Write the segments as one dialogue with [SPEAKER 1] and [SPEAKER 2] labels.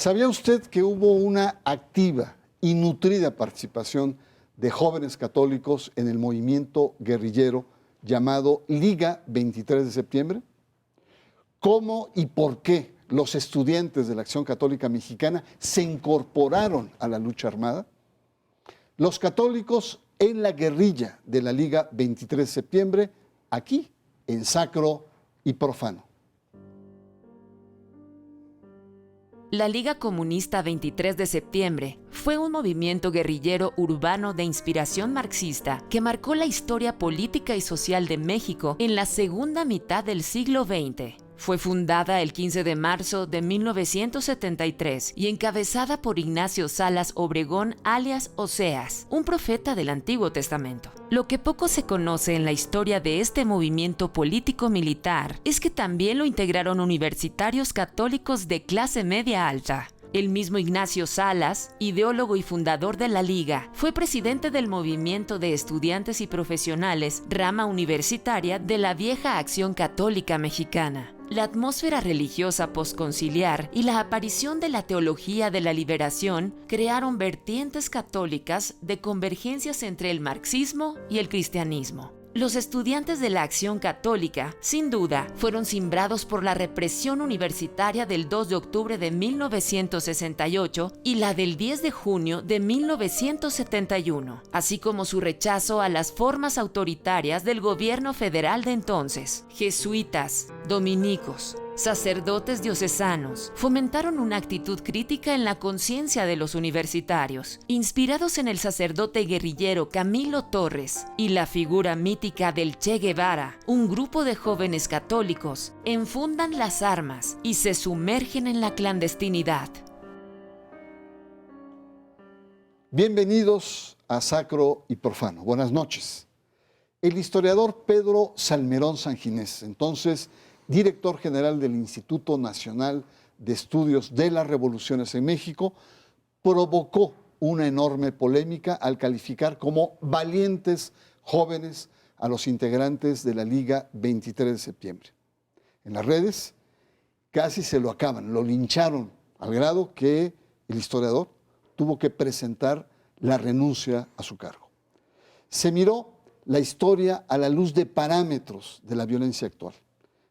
[SPEAKER 1] ¿Sabía usted que hubo una activa y nutrida participación de jóvenes católicos en el movimiento guerrillero llamado Liga 23 de septiembre? ¿Cómo y por qué los estudiantes de la Acción Católica Mexicana se incorporaron a la lucha armada? Los católicos en la guerrilla de la Liga 23 de septiembre, aquí, en Sacro y Profano.
[SPEAKER 2] La Liga Comunista 23 de septiembre fue un movimiento guerrillero urbano de inspiración marxista que marcó la historia política y social de México en la segunda mitad del siglo XX. Fue fundada el 15 de marzo de 1973 y encabezada por Ignacio Salas Obregón alias Oseas, un profeta del Antiguo Testamento. Lo que poco se conoce en la historia de este movimiento político-militar es que también lo integraron universitarios católicos de clase media alta. El mismo Ignacio Salas, ideólogo y fundador de la Liga, fue presidente del movimiento de estudiantes y profesionales, rama universitaria de la vieja Acción Católica Mexicana. La atmósfera religiosa posconciliar y la aparición de la teología de la liberación crearon vertientes católicas de convergencias entre el marxismo y el cristianismo. Los estudiantes de la Acción Católica, sin duda, fueron cimbrados por la represión universitaria del 2 de octubre de 1968 y la del 10 de junio de 1971, así como su rechazo a las formas autoritarias del gobierno federal de entonces. Jesuitas, dominicos, sacerdotes diocesanos fomentaron una actitud crítica en la conciencia de los universitarios. Inspirados en el sacerdote guerrillero Camilo Torres y la figura mítica del Che Guevara, un grupo de jóvenes católicos enfundan las armas y se sumergen en la clandestinidad.
[SPEAKER 1] Bienvenidos a Sacro y Profano. Buenas noches. El historiador Pedro Salmerón Sanginés, entonces director general del Instituto Nacional de Estudios de las Revoluciones en México, provocó una enorme polémica al calificar como valientes jóvenes a los integrantes de la Liga 23 de septiembre. En las redes casi se lo acaban, lo lincharon al grado que el historiador tuvo que presentar la renuncia a su cargo. Se miró la historia a la luz de parámetros de la violencia actual.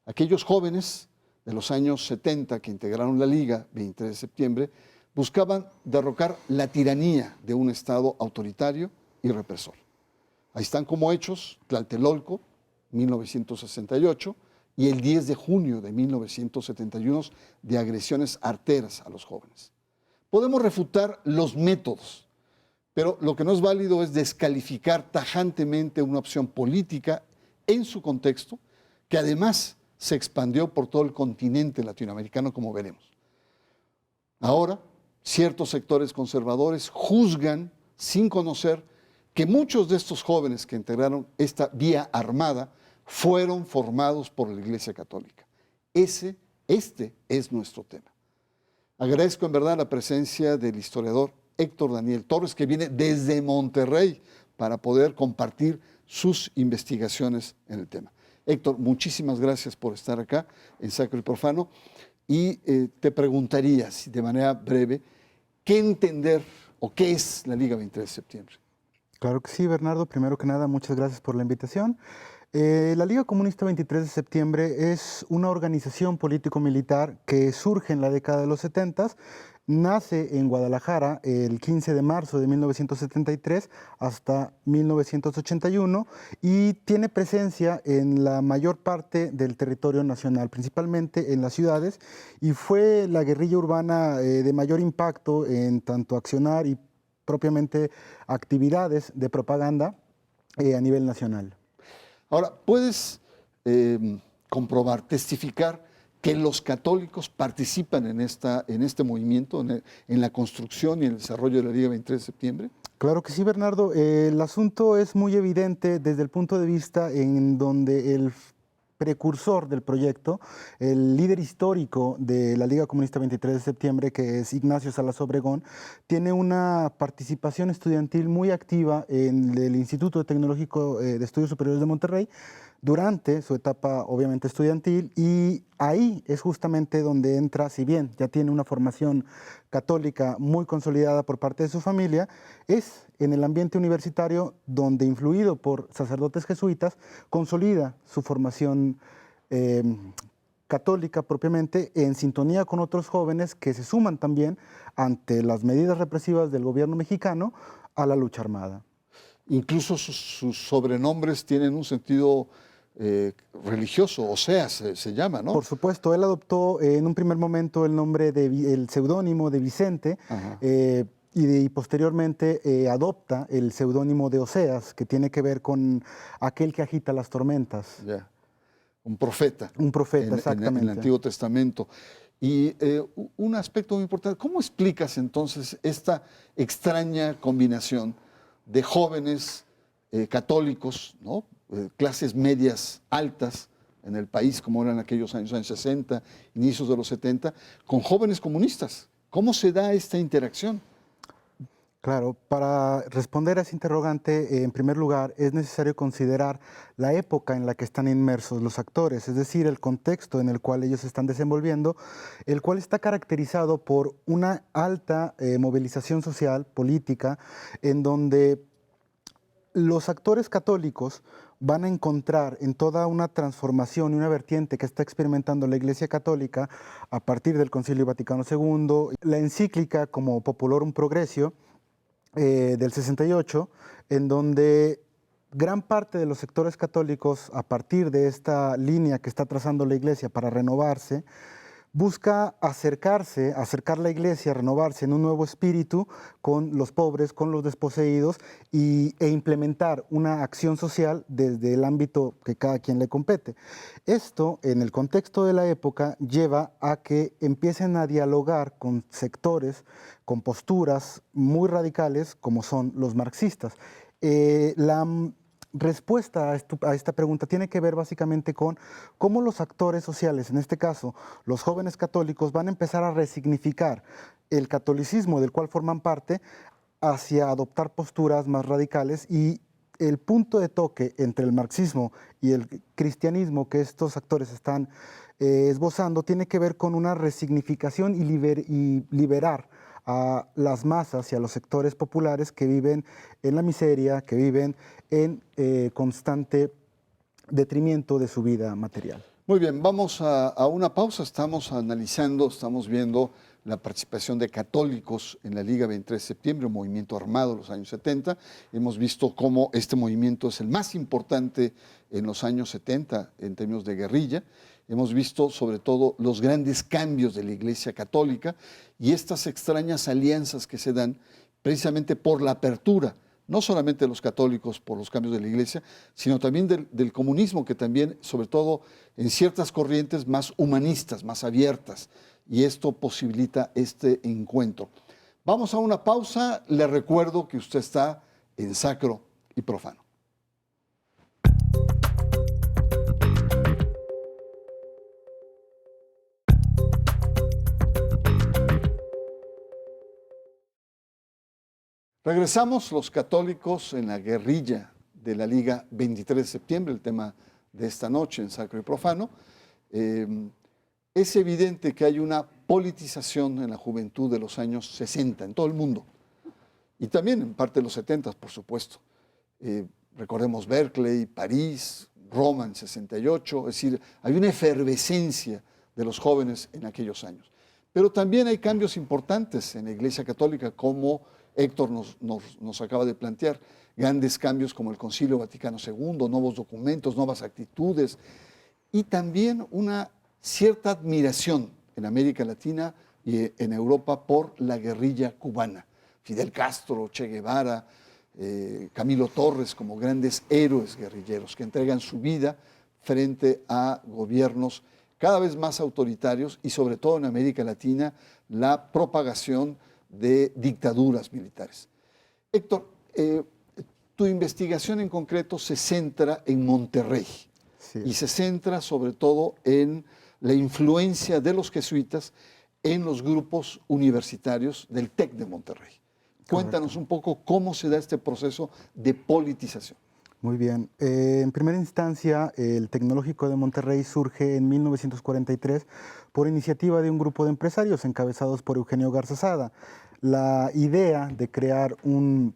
[SPEAKER 1] Aquellos jóvenes de los años 70 que integraron la Liga 23 de septiembre buscaban derrocar la tiranía de un Estado autoritario y represor. Ahí están como hechos Tlatelolco, 1968, y el 10 de junio de 1971 de agresiones arteras a los jóvenes. Podemos refutar los métodos, pero lo que no es válido es descalificar tajantemente una opción política en su contexto, que además se expandió por todo el continente latinoamericano, como veremos. Ahora, ciertos sectores conservadores juzgan, sin conocer, que muchos de estos jóvenes que integraron esta vía armada fueron formados por la Iglesia Católica. Este es nuestro tema. Agradezco en verdad la presencia del historiador Héctor Daniel Torres, que viene desde Monterrey para poder compartir sus investigaciones en el tema. Héctor, muchísimas gracias por estar acá en Sacro y Profano y te preguntaría, de manera breve, ¿qué entender o qué es la Liga 23 de septiembre?
[SPEAKER 3] Claro que sí, Bernardo. Primero que nada, muchas gracias por la invitación. La Liga Comunista 23 de septiembre es una organización político-militar que surge en la década de los 70. Nace en Guadalajara el 15 de marzo de 1973 hasta 1981 y tiene presencia en la mayor parte del territorio nacional, principalmente en las ciudades, y fue la guerrilla urbana de mayor impacto en tanto accionar y propiamente actividades de propaganda a nivel nacional.
[SPEAKER 1] Ahora, ¿puedes comprobar, testificar que los católicos participan en este movimiento, en la construcción y el desarrollo de la Liga 23 de septiembre?
[SPEAKER 3] Claro que sí, Bernardo. El asunto es muy evidente desde el punto de vista en donde el precursor del proyecto, el líder histórico de la Liga Comunista 23 de septiembre, que es Ignacio Salas Obregón, tiene una participación estudiantil muy activa en el Instituto Tecnológico de Estudios Superiores de Monterrey, durante su etapa obviamente estudiantil, y ahí es justamente donde entra, si bien ya tiene una formación católica muy consolidada por parte de su familia, es en el ambiente universitario donde, influido por sacerdotes jesuitas, consolida su formación eh, católica propiamente, en sintonía con otros jóvenes que se suman también ante las medidas represivas del gobierno mexicano a la lucha armada.
[SPEAKER 1] Incluso sus sobrenombres tienen un sentido religioso, o sea, se llama, ¿no?
[SPEAKER 3] Por supuesto, él adoptó en un primer momento el nombre el seudónimo de Vicente,
[SPEAKER 1] Ajá.
[SPEAKER 3] y posteriormente adopta el seudónimo de Oseas, que tiene que ver con aquel que agita las tormentas.
[SPEAKER 1] Ya. Un profeta.
[SPEAKER 3] Un profeta,
[SPEAKER 1] En
[SPEAKER 3] exactamente.
[SPEAKER 1] el Antiguo Testamento. Y un aspecto muy importante, ¿cómo explicas entonces esta extraña combinación de jóvenes católicos, ¿no? Clases medias altas en el país, como eran aquellos años 60, inicios de los 70, con jóvenes comunistas? ¿Cómo se da esta interacción?
[SPEAKER 3] Claro, para responder a ese interrogante, en primer lugar, es necesario considerar la época en la que están inmersos los actores, es decir, el contexto en el cual ellos se están desenvolviendo, el cual está caracterizado por una alta movilización social, política, en donde los actores católicos van a encontrar en toda una transformación y una vertiente que está experimentando la Iglesia Católica a partir del Concilio Vaticano II, la encíclica como Populorum Progressio del 68, en donde gran parte de los sectores católicos, a partir de esta línea que está trazando la Iglesia para renovarse, busca acercar la Iglesia, renovarse en un nuevo espíritu con los pobres, con los desposeídos, e implementar una acción social desde el ámbito que cada quien le compete. Esto, en el contexto de la época, lleva a que empiecen a dialogar con sectores, con posturas muy radicales, como son los marxistas. La respuesta a esta pregunta tiene que ver básicamente con cómo los actores sociales, en este caso los jóvenes católicos, van a empezar a resignificar el catolicismo del cual forman parte hacia adoptar posturas más radicales, y el punto de toque entre el marxismo y el cristianismo que estos actores están esbozando tiene que ver con una resignificación y liberar a las masas y a los sectores populares que viven en la miseria, que viven en constante detrimento de su vida material.
[SPEAKER 1] Muy bien, vamos a una pausa. Estamos analizando, estamos viendo la participación de católicos en la Liga 23 de septiembre, un movimiento armado de los años 70. Hemos visto cómo este movimiento es el más importante en los años 70 en términos de guerrilla. Hemos visto sobre todo los grandes cambios de la Iglesia Católica y estas extrañas alianzas que se dan precisamente por la apertura, no solamente de los católicos por los cambios de la Iglesia, sino también del comunismo, que también, sobre todo en ciertas corrientes más humanistas, más abiertas, y esto posibilita este encuentro. Vamos a una pausa. Le recuerdo que usted está en Sacro y Profano. Regresamos, los católicos en la guerrilla de la Liga 23 de septiembre, el tema de esta noche en Sacro y Profano. Es evidente que hay una politización en la juventud de los años 60 en todo el mundo, y también en parte de los 70, por supuesto. Recordemos Berkeley, París, Roma en 68, es decir, hay una efervescencia de los jóvenes en aquellos años. Pero también hay cambios importantes en la Iglesia Católica, como Héctor nos acaba de plantear, grandes cambios como el Concilio Vaticano II, nuevos documentos, nuevas actitudes, y también una cierta admiración en América Latina y en Europa por la guerrilla cubana. Fidel Castro, Che Guevara, Camilo Torres como grandes héroes guerrilleros que entregan su vida frente a gobiernos cada vez más autoritarios y sobre todo en América Latina la propagación de dictaduras militares. Héctor, tu investigación en concreto se centra en Monterrey, sí, y se centra sobre todo en la influencia de los jesuitas en los grupos universitarios del TEC de Monterrey. Cuéntanos un poco cómo se da este proceso de politización.
[SPEAKER 3] Muy bien. En primera instancia, el Tecnológico de Monterrey surge en 1943 por iniciativa de un grupo de empresarios encabezados por Eugenio Garza Sada. La idea de crear una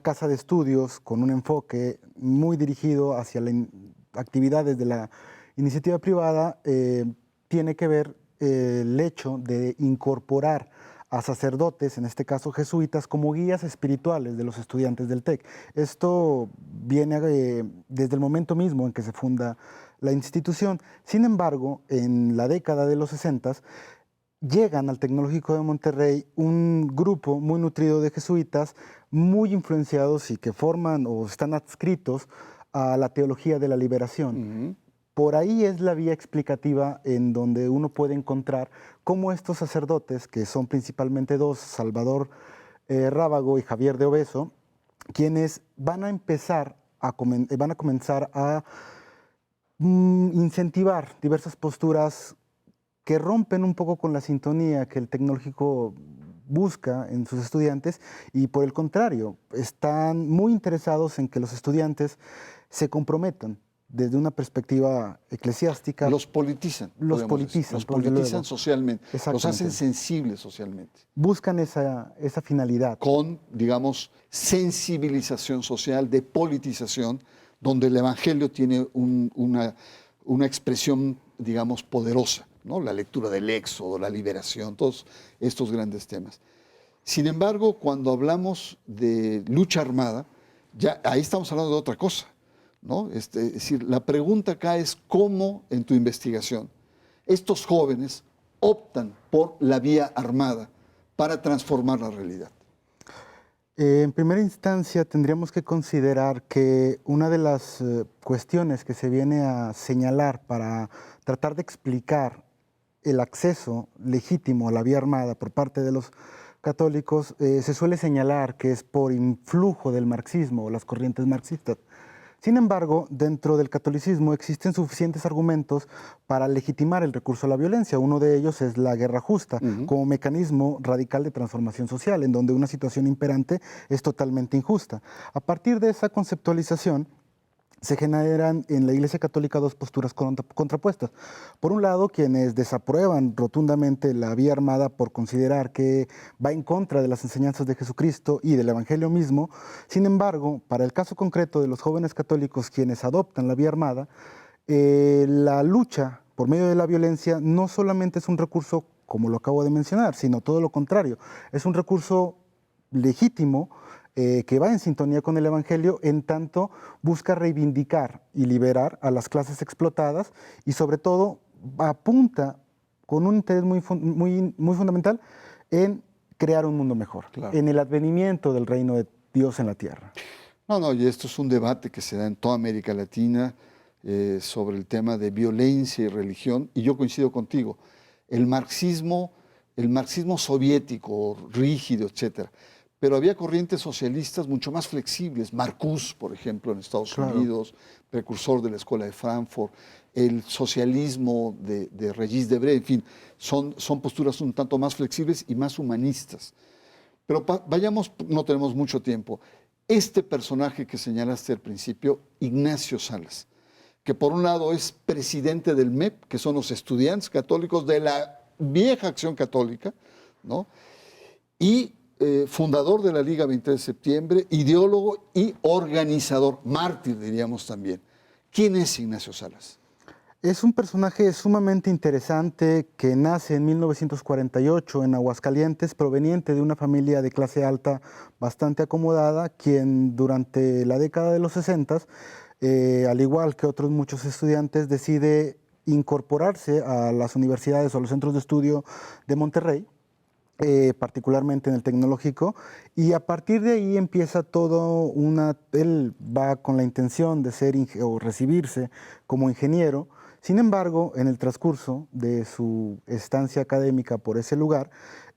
[SPEAKER 3] casa de estudios con un enfoque muy dirigido hacia las actividades de la iniciativa privada tiene que ver el hecho de incorporar a sacerdotes, en este caso jesuitas, como guías espirituales de los estudiantes del TEC. Esto viene desde el momento mismo en que se funda la institución. Sin embargo, en la década de los 60 llegan al Tecnológico de Monterrey un grupo muy nutrido de jesuitas, muy influenciados y que forman o están adscritos a la teología de la liberación. Por ahí es la vía explicativa en donde uno puede encontrar cómo estos sacerdotes, que son principalmente dos, Salvador Rábago y Javier de Obeso, quienes van a comenzar a incentivar diversas posturas que rompen un poco con la sintonía que el tecnológico busca en sus estudiantes y por el contrario, están muy interesados en que los estudiantes se comprometan desde una perspectiva eclesiástica.
[SPEAKER 1] Los politizan.
[SPEAKER 3] Los politizan.
[SPEAKER 1] Los politizan socialmente. Los hacen sensibles socialmente.
[SPEAKER 3] Buscan esa finalidad.
[SPEAKER 1] Con, digamos, sensibilización social, de politización, donde el Evangelio tiene una expresión, digamos, poderosa, ¿no? La lectura del Éxodo, la liberación, todos estos grandes temas. Sin embargo, cuando hablamos de lucha armada, ya ahí estamos hablando de otra cosa, ¿no? Es decir, la pregunta acá es cómo en tu investigación estos jóvenes optan por la vía armada para transformar la realidad.
[SPEAKER 3] En primera instancia tendríamos que considerar que una de las cuestiones que se viene a señalar para tratar de explicar el acceso legítimo a la vía armada por parte de los católicos se suele señalar que es por influjo del marxismo o las corrientes marxistas. Sin embargo, dentro del catolicismo existen suficientes argumentos para legitimar el recurso a la violencia. Uno de ellos es la guerra justa, como mecanismo radical de transformación social, en donde una situación imperante es totalmente injusta. A partir de esa conceptualización, se generan en la Iglesia Católica dos posturas contrapuestas. Por un lado, quienes desaprueban rotundamente la vía armada por considerar que va en contra de las enseñanzas de Jesucristo y del Evangelio mismo. Sin embargo, para el caso concreto de los jóvenes católicos quienes adoptan la vía armada, la lucha por medio de la violencia no solamente es un recurso, como lo acabo de mencionar, sino todo lo contrario. Es un recurso legítimo que va en sintonía con el Evangelio, en tanto busca reivindicar y liberar a las clases explotadas y sobre todo apunta con un interés muy fundamental en crear un mundo mejor, en el advenimiento del reino de Dios en la tierra.
[SPEAKER 1] No, y esto es un debate que se da en toda América Latina sobre el tema de violencia y religión, y yo coincido contigo. El marxismo soviético, rígido, etcétera. Pero había corrientes socialistas mucho más flexibles. Marcuse, por ejemplo, en Estados Unidos, precursor de la Escuela de Frankfurt, el socialismo de Regis Debray, en fin, son posturas un tanto más flexibles y más humanistas. Pero vayamos, no tenemos mucho tiempo. Este personaje que señalaste al principio, Ignacio Salas, que por un lado es presidente del MEP, que son los estudiantes católicos de la vieja Acción Católica, ¿no? Y fundador de la Liga 23 de Septiembre, ideólogo y organizador, mártir diríamos también. ¿Quién es Ignacio Salas?
[SPEAKER 3] Es un personaje sumamente interesante que nace en 1948 en Aguascalientes, proveniente de una familia de clase alta bastante acomodada, quien durante la década de los 60, al igual que otros muchos estudiantes, decide incorporarse a las universidades o a los centros de estudio de Monterrey, particularmente en el tecnológico, y a partir de ahí empieza todo él va con la intención de ser o recibirse como ingeniero. Sin embargo, en el transcurso de su estancia académica por ese lugar,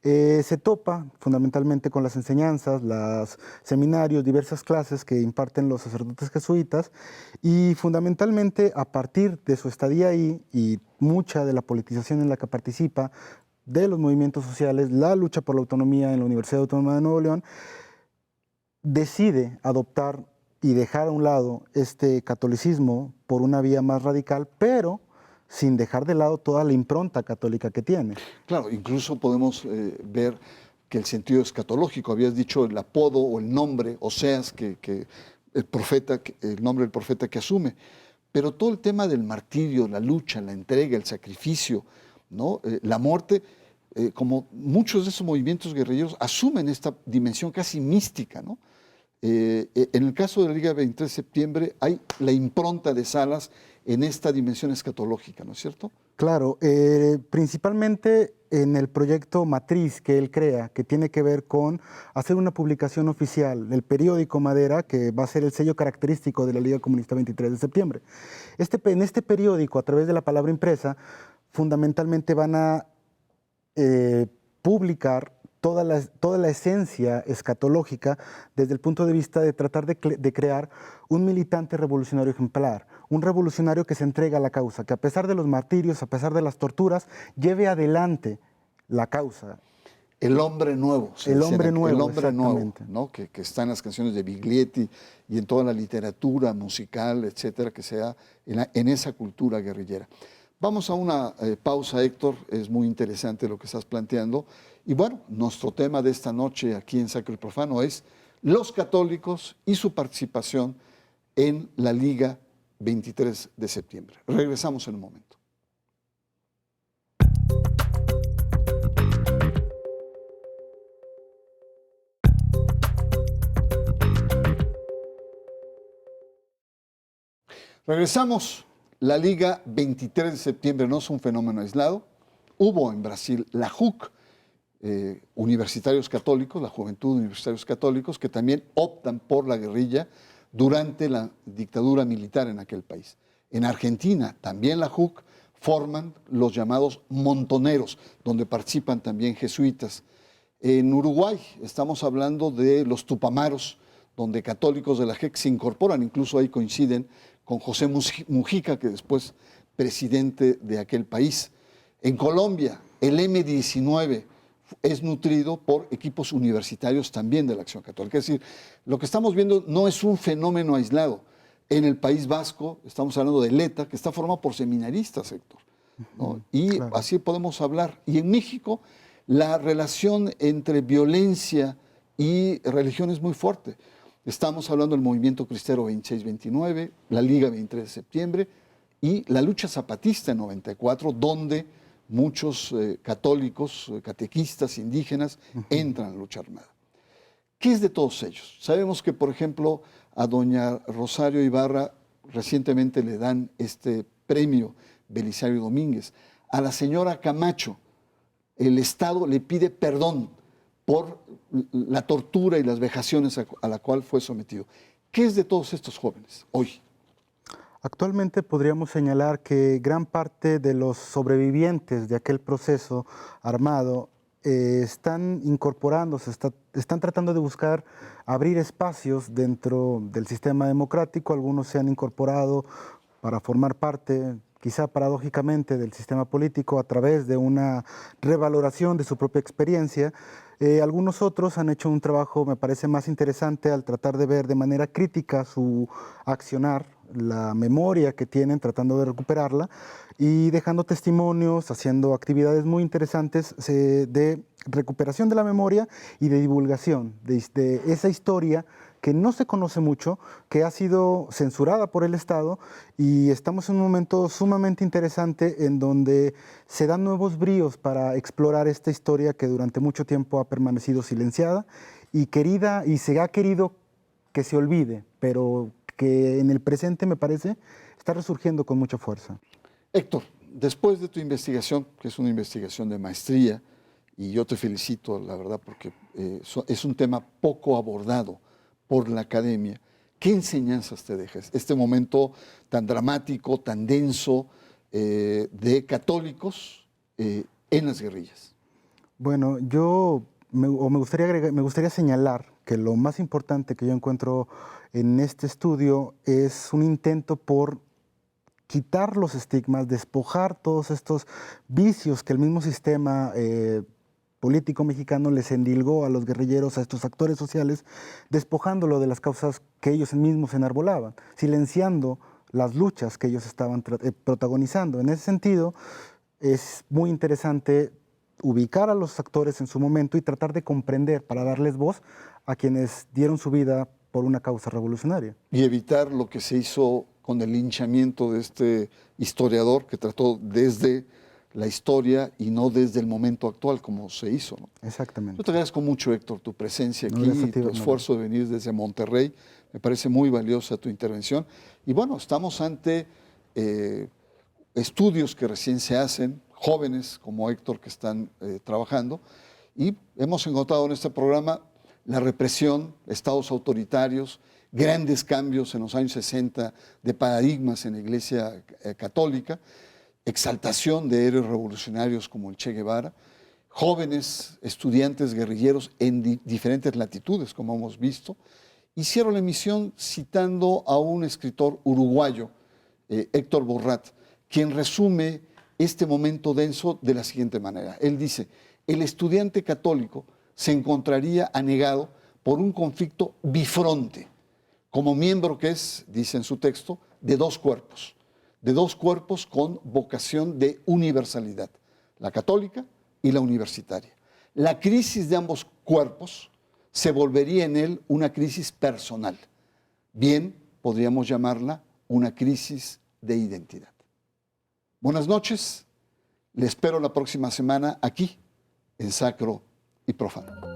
[SPEAKER 3] se topa fundamentalmente con las enseñanzas, los seminarios, diversas clases que imparten los sacerdotes jesuitas, y fundamentalmente a partir de su estadía ahí y mucha de la politización en la que participa, de los movimientos sociales, la lucha por la autonomía en la Universidad Autónoma de Nuevo León, decide adoptar y dejar a un lado este catolicismo por una vía más radical, pero sin dejar de lado toda la impronta católica que tiene.
[SPEAKER 1] Claro, incluso podemos ver que el sentido escatológico, habías dicho el apodo o el nombre, Oseas, que el profeta, el nombre del profeta que asume, pero todo el tema del martirio, la lucha, la entrega, el sacrificio, ¿no? La muerte, como muchos de esos movimientos guerrilleros asumen esta dimensión casi mística, ¿no? En el caso de la Liga 23 de septiembre hay la impronta de Salas en esta dimensión escatológica, ¿no es cierto?
[SPEAKER 3] Claro, principalmente en el proyecto Matriz que él crea, que tiene que ver con hacer una publicación oficial del periódico Madera, que va a ser el sello característico de la Liga Comunista 23 de septiembre. En este periódico, a través de la palabra impresa, fundamentalmente van a publicar toda la esencia escatológica desde el punto de vista de tratar de crear un militante revolucionario ejemplar, un revolucionario que se entrega a la causa, que a pesar de los martirios, a pesar de las torturas, lleve adelante la causa.
[SPEAKER 1] El hombre nuevo.
[SPEAKER 3] El hombre nuevo,
[SPEAKER 1] el hombre nuevo,
[SPEAKER 3] exactamente.
[SPEAKER 1] ¿no? Que está en las canciones de Biglietti y en toda la literatura musical, etcétera, que sea en esa cultura guerrillera. Vamos a una pausa, Héctor. Es muy interesante lo que estás planteando. Y bueno, nuestro tema de esta noche aquí en Sacro y Profano es los católicos y su participación en la Liga 23 de septiembre. Regresamos en un momento. Regresamos. La Liga 23 de septiembre no es un fenómeno aislado. Hubo en Brasil la JUC, universitarios católicos, la Juventud de Universitarios Católicos, que también optan por la guerrilla durante la dictadura militar en aquel país. En Argentina, también la JUC, forman los llamados montoneros, donde participan también jesuitas. En Uruguay estamos hablando de los tupamaros, donde católicos de la JEC se incorporan, incluso ahí coinciden con José Mujica, que después presidente de aquel país. En Colombia, el M19 es nutrido por equipos universitarios también de la Acción Católica. Es decir, lo que estamos viendo no es un fenómeno aislado. En el País Vasco estamos hablando de ETA, que está formado por seminaristas, Héctor, ¿no? Y claro, así podemos hablar. Y en México, la relación entre violencia y religión es muy fuerte. Estamos hablando del movimiento cristero 26-29, la Liga 23 de septiembre y la lucha zapatista en 94, donde muchos católicos, catequistas, indígenas entran a la lucha armada. ¿Qué es de todos ellos? Sabemos que, por ejemplo, a doña Rosario Ibarra recientemente le dan este premio Belisario Domínguez. A la señora Camacho, el Estado le pide perdón por la tortura y las vejaciones a la cual fue sometido. ¿Qué es de todos estos jóvenes hoy?
[SPEAKER 3] Actualmente podríamos señalar que gran parte de los sobrevivientes de aquel proceso armado están incorporándose, están tratando de buscar abrir espacios dentro del sistema democrático. Algunos se han incorporado para formar parte, quizá paradójicamente, del sistema político a través de una revaloración de su propia experiencia. Algunos otros han hecho un trabajo, me parece, más interesante al tratar de ver de manera crítica su accionar, la memoria que tienen, tratando de recuperarla y dejando testimonios, haciendo actividades muy interesantes de recuperación de la memoria y de divulgación de esa historia que no se conoce mucho, que ha sido censurada por el Estado, y estamos en un momento sumamente interesante en donde se dan nuevos bríos para explorar esta historia que durante mucho tiempo ha permanecido silenciada y querida, y se ha querido que se olvide, pero que en el presente, me parece, está resurgiendo con mucha fuerza.
[SPEAKER 1] Héctor, después de tu investigación, que es una investigación de maestría, y yo te felicito, la verdad, porque es un tema poco abordado por la academia, ¿qué enseñanzas te dejas? Este momento tan dramático, tan denso, de católicos en las guerrillas.
[SPEAKER 3] Bueno, me gustaría señalar que lo más importante que yo encuentro en este estudio es un intento por quitar los estigmas, despojar todos estos vicios que el mismo sistema político mexicano les endilgó a los guerrilleros, a estos actores sociales, despojándolo de las causas que ellos mismos enarbolaban, silenciando las luchas que ellos estaban protagonizando. En ese sentido, es muy interesante ubicar a los actores en su momento y tratar de comprender para darles voz a quienes dieron su vida por una causa revolucionaria.
[SPEAKER 1] Y evitar lo que se hizo con el linchamiento de este historiador que trató desde la historia y no desde el momento actual como se hizo, ¿no?
[SPEAKER 3] Exactamente.
[SPEAKER 1] Yo te agradezco mucho, Héctor, tu presencia aquí,
[SPEAKER 3] Gracias a ti,
[SPEAKER 1] tu
[SPEAKER 3] Bernardo.
[SPEAKER 1] esfuerzo de venir desde Monterrey. Me parece muy valiosa tu intervención. Y bueno, estamos ante estudios que recién se hacen, jóvenes como Héctor que están trabajando, y hemos encontrado en este programa la represión, estados autoritarios, grandes cambios en los años 60 de paradigmas en la Iglesia católica, exaltación de héroes revolucionarios como el Che Guevara, jóvenes estudiantes guerrilleros en diferentes latitudes, como hemos visto. Y cierro la emisión citando a un escritor uruguayo, Héctor Borrat, quien resume este momento denso de la siguiente manera. Él dice, el estudiante católico se encontraría anegado por un conflicto bifronte, como miembro que es, dice en su texto, de dos cuerpos con vocación de universalidad, la católica y la universitaria. La crisis de ambos cuerpos se volvería en él una crisis personal. Bien, podríamos llamarla una crisis de identidad. Buenas noches, le espero la próxima semana aquí, en Sacro y Profano.